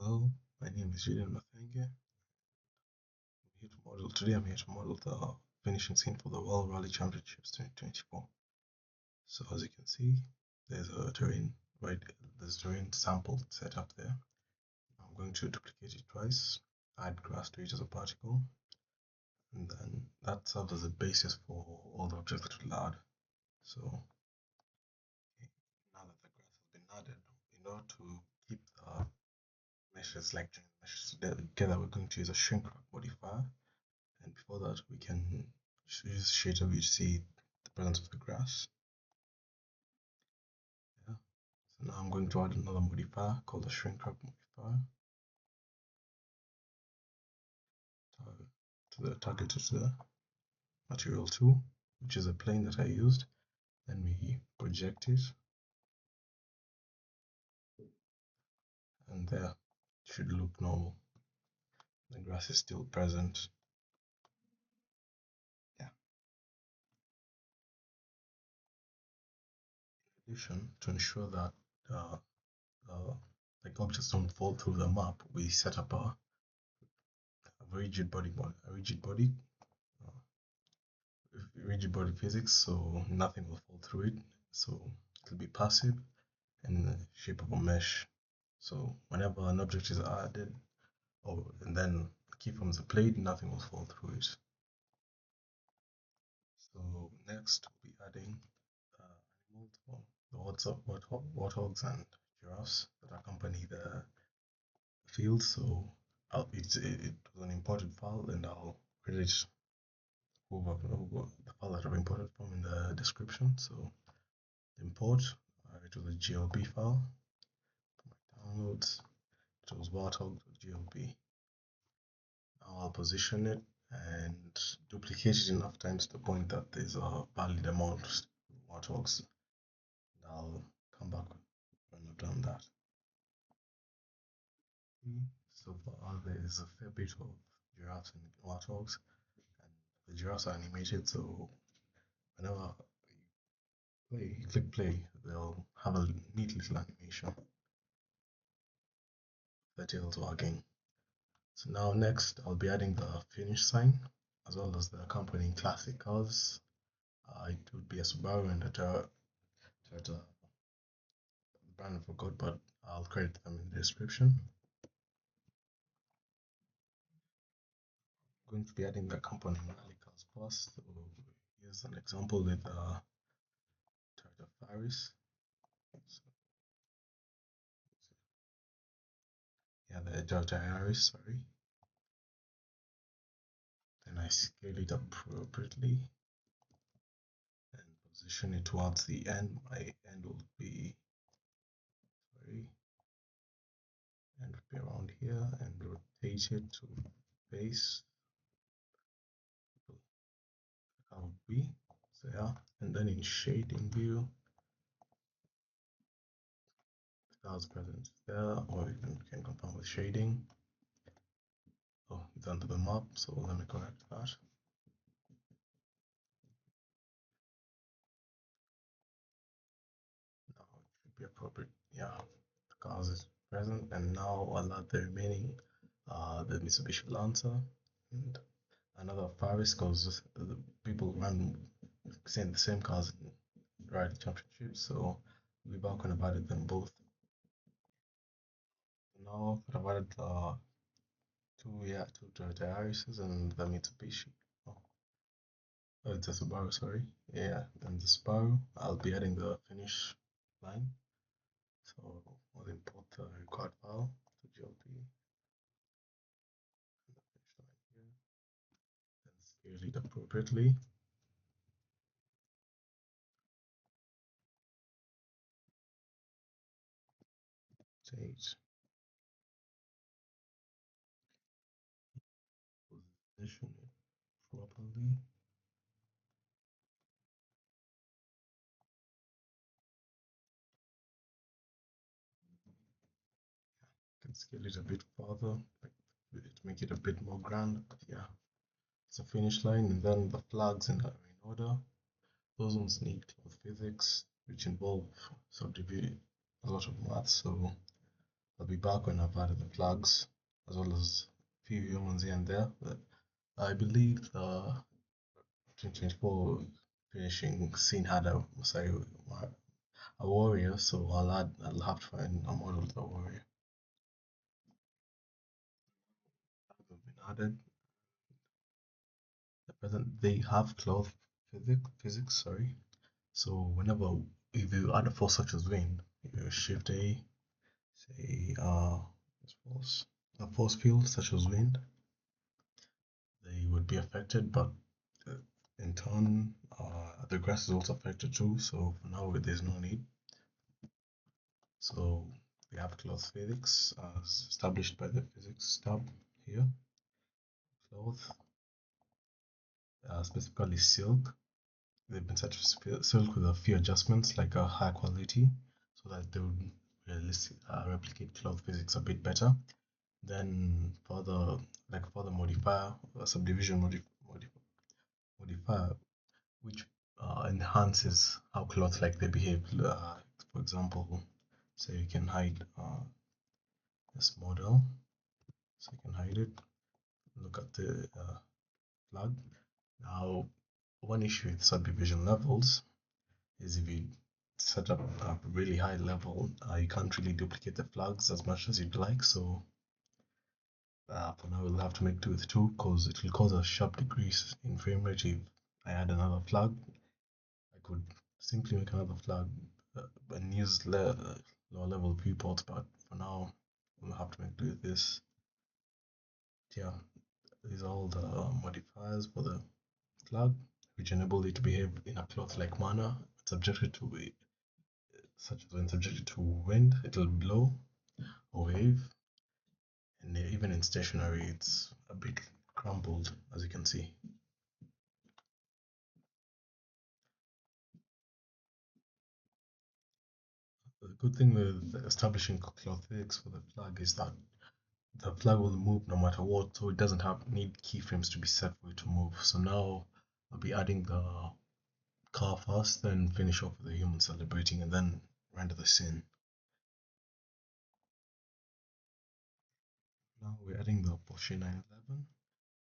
Hello, my name is Julian Mathenge. Today I'm here to model the finishing scene for the World Rally Championships 2024. So as you can see, there's a terrain, right? There's terrain sample set up there. I'm going to duplicate it twice, add grass to it as a particle, and then that serves as a basis for all the objects that we'll add. So now that the grass has been added, in order to keep the meshes like join meshes together, we're going to use a shrink wrap modifier. And before that, we can use shader view to see the presence of the grass. Yeah. So now I'm going to add another modifier called the shrink wrap modifier to the targeted to the material 2, which is a plane that I used. Then we project it, and there it should look normal. The grass is still present. Yeah. In addition, to ensure that like objects don't fall through the map, we set up a rigid body physics, so nothing will fall through it. So it'll be passive in the shape of a mesh. So whenever an object is added, and then keyframes are played, nothing will fall through it. So next we'll be adding animals, the warthogs and giraffes that accompany the field. So it was an imported file, and I'll credit the file that I've imported from in the description. So import to the glb file. For my downloads, it was warthog.glb. Now I'll position it and duplicate it enough times to the point that there's a valid amount of warthogs. And I'll come back when I've done that. So far there's a fair bit of giraffes and warthogs, and the giraffes are animated, so whenever you click play, they'll have a neat little animation. The tails wagging. So now next I'll be adding the finish sign as well as the accompanying classic cars. It would be a Subaru and a Toyota. The brand I forgot, but I'll credit them in the description. I'm going to be adding the accompanying rally cars plus. So here's an example with the Toyota Yaris. Yeah, the Toyota Yaris, sorry. Then I scale it appropriately and position it towards the end. My end will be around here, and rotate it to base. That would be so, yeah. And then in shading view, the car's present there, or you can confirm with shading. Oh, it's under the map, so let me correct that. Now it should be appropriate. Yeah, the cars is present, and now I'll add the remaining the Mitsubishi Lancer and another Faris, because the people run the same cars in rally championships, so we'll be back when I've added them both. Now I've added two Toyota Yarises and the Mitsubishi. Oh, it's a Subaru, sorry. Yeah, and the Subaru, I'll be adding the finish line. So I'll import the required file to GLP. And the finish line here. And scale it appropriately. Stage. Position it properly. Can scale it a bit further, to make it a bit more grand. But yeah, it's a finish line, and then the flags are in order. Those ones need cloth physics, which involve subdividing a lot of math. So I'll be back when I've added the flags as well as a few humans here and there. But I believe the 2024 finishing scene had a sorry a warrior, so I'll have to find a model of the warrior. Have been added. At present they have cloth physics, sorry. So whenever if you add a force such as wind, you shift A, say force a force field such as wind, they would be affected, but uh, in turn the grass is also affected too. So for now there's no need. So we have cloth physics as established by the physics tab here. Cloth, specifically silk. They've been set to silk with a few adjustments, like a high quality, so that they would replicate cloth physics a bit better. Then further modifier, a subdivision modifier, which enhances how cloth like they behave. For example, so you can hide this model, so you can hide it. Look at the flag. Now, one issue with subdivision levels is if you set up a really high level, you can't really duplicate the flags as much as you'd like. So for now, we'll have to make do with two because it will cause a sharp decrease in frame rate if I add another flag. I could simply make another flag and use lower level viewports, but for now, we'll have to make do with this. Yeah, these are all the modifiers for the flag, which enable it to behave in a cloth-like manner. Subjected to such as when subjected to wind, it'll blow or wave, and even in stationary, it's a bit crumpled, as you can see. The good thing with establishing cloth physics for the flag is that the flag will move no matter what, so it doesn't need keyframes to be set for it to move. So now I'll be adding the car first, then finish off with the human celebrating, and then render the scene. Now we're adding the Porsche 911,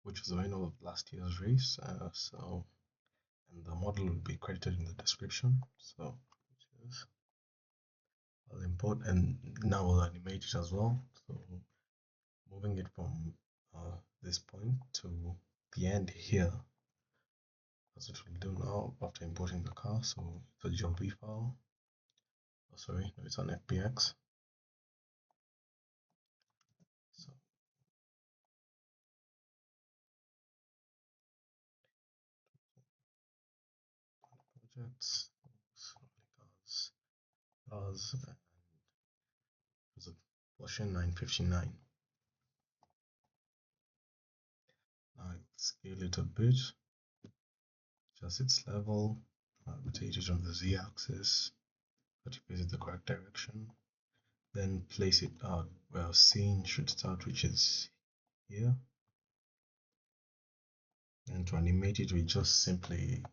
which was the winner of last year's race. And the model will be credited in the description. So I'll import and now I'll animate it as well. So moving it from this point to the end here. That's what we'll do now after importing the car. So it's a GLB file. Oh, sorry, no, it's an FBX. So projects, cars, and there's a Porsche 959. Now scale it a bit, adjust its level, rotate it on the z-axis, but face it the correct direction. Then place it out where our scene should start, which is here. And to animate it, we just simply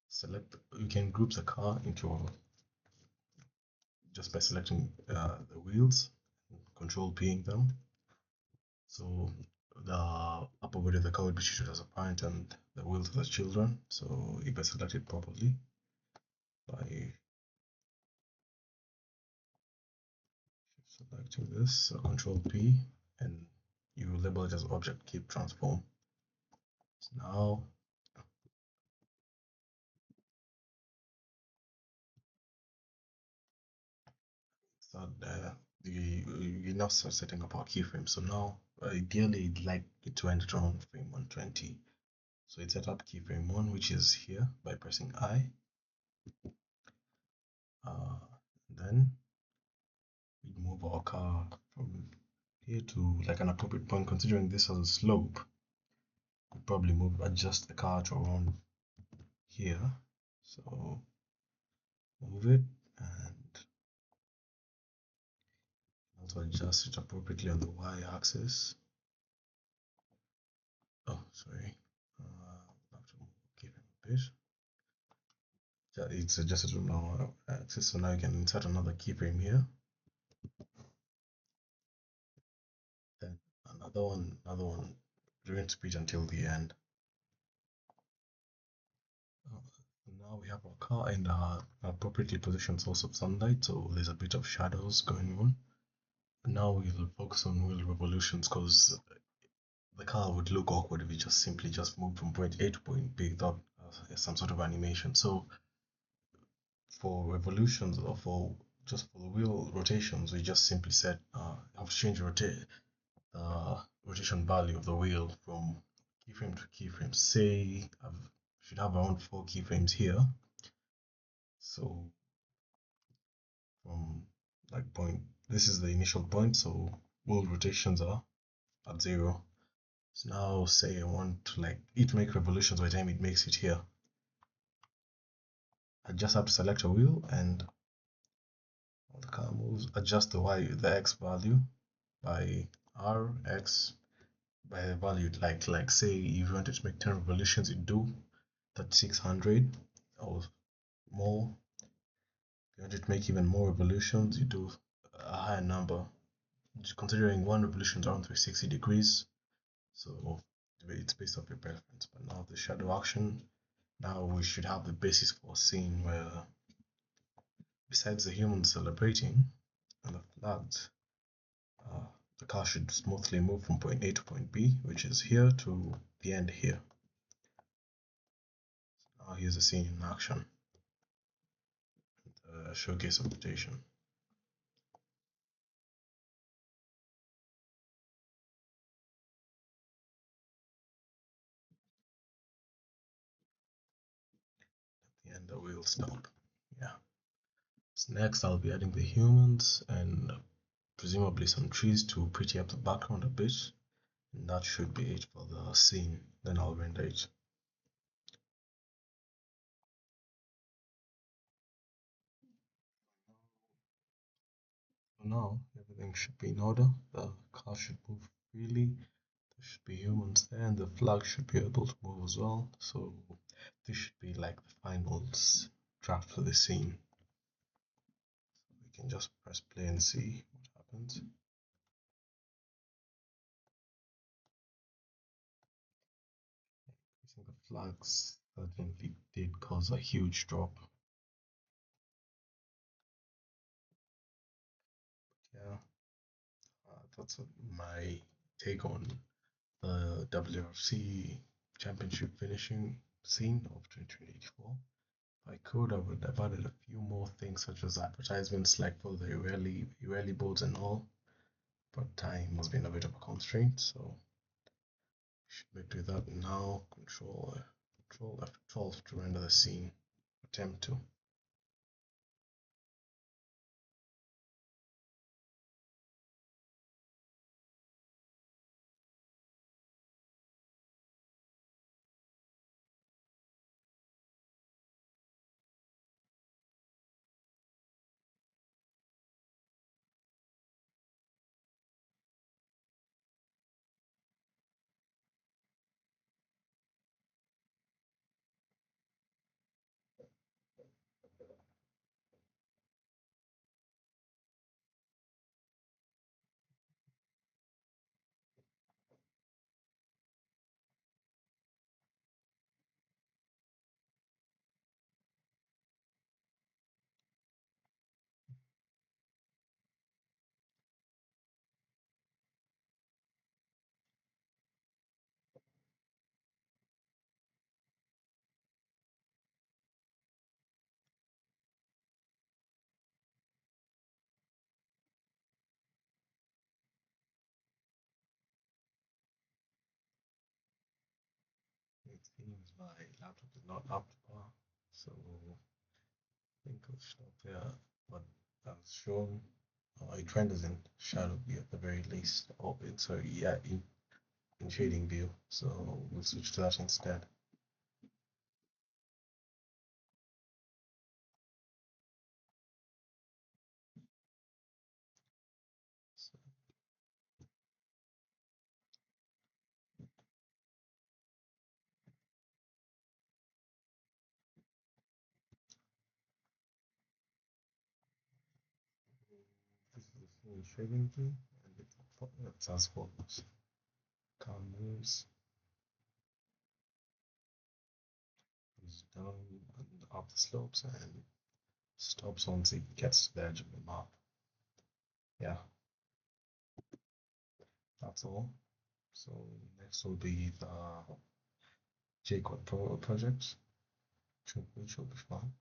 select, you can group the car into just by selecting the wheels, control Ping them. So the upper body of the car would be treated as a parent and the wheels as children. So if I select it properly by selecting this, so control P, and you label it as object keep transform. So now start you now start setting up our keyframe. So now ideally I'd like it to end around frame 120. So it's set up keyframe 1, which is here by pressing I. Then we move our car from here to like an appropriate point. Considering this as a slope, we'll probably adjust the car to around here. So move it and also adjust it appropriately on the y-axis. Oh, sorry. I have to move keyframe a bit. It's adjusted to our axis, so now you can insert another keyframe here. another one. We're going to repeat until the end. Now we have our car in an appropriately positioned source of sunlight, so there's a bit of shadows going on. Now we'll focus on wheel revolutions because the car would look awkward if we just simply just moved from point A to point B without some sort of animation. So for revolutions or for the wheel rotations, we just simply said have to change the rotation value of the wheel from keyframe to keyframe. Say I should have around 4 keyframes here. So from like point, this is the initial point, so wheel rotations are at 0. So now say I want to like it to make revolutions by the time it makes it here. I just have to select a wheel and the car moves, adjust the x value by rx by a value like say if you wanted to make 10 revolutions, you do 3600 or more. If you wanted to make even more revolutions, you do a higher number. Just considering one revolution is around 360 degrees, so it's based off your preference. But now the shadow action, now we should have the basis for a scene where besides the humans celebrating and the flags, the car should smoothly move from point A to point B, which is here, to the end here. Now here's the scene in action. The showcase of rotation. At the end the wheel stop. Yeah. So next I'll be adding the humans and presumably some trees to pretty up the background a bit. And that should be it for the scene. Then I'll render it. So now everything should be in order. The car should move freely. There should be humans there, and the flag should be able to move as well. So this should be like the final draft for the scene. We can just press play and see what happens. I think the flags certainly did cause a huge drop. Yeah, that's my take on the WRC championship finishing scene of 2024. If I could, I would have added a few more things such as advertisements like for the Ureli boards and all, but time has been a bit of a constraint, so should do that now. Control F12 to render the scene. Attempt to. It seems my laptop is not up to par, so I think I'll stop there. But as shown, it renders in shadow view at the very least. Oh, sorry, yeah, in shading view. So we'll switch to that instead. So this is the scene shading view, and it's as follows. car moves, goes down and up the slopes and stops once it gets to the edge of the map. Yeah, that's all. So next will be the JQuad project, which will be fun.